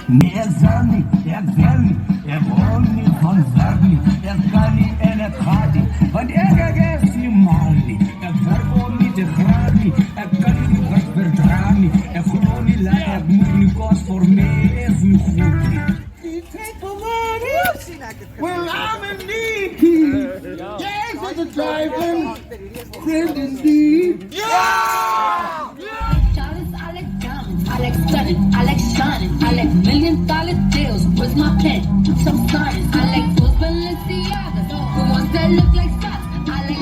Nie zani, jak zelni, wolni von zarni, kani ene khadi, but si mali, verboni de grani, kani wat verdrani, groni la muni kos voor me even goed. Well, I'm in need. Yes, it's a driving. Friend indeed. Yeah! I like stunning, I like shining, I like $1 million deals. Where's my pen? Some signs. I like those Balenciagas, the ones that look like socks. I like.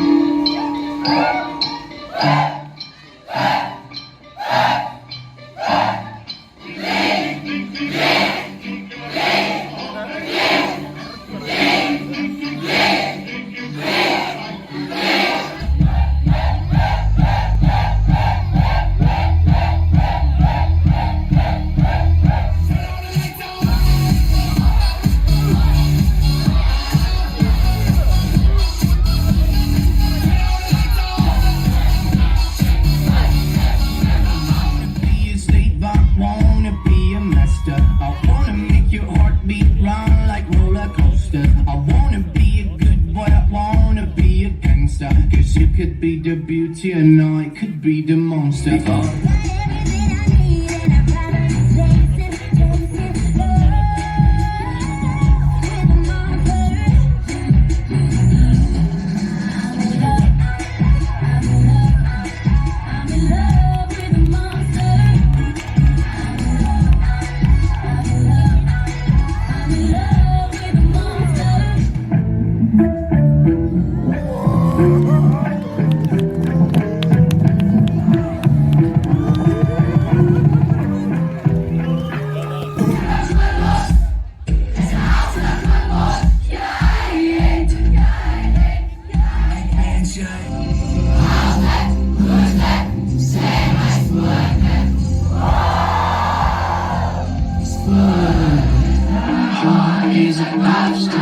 Cause you could be the beauty and I could be the monster. Is it lifestyle?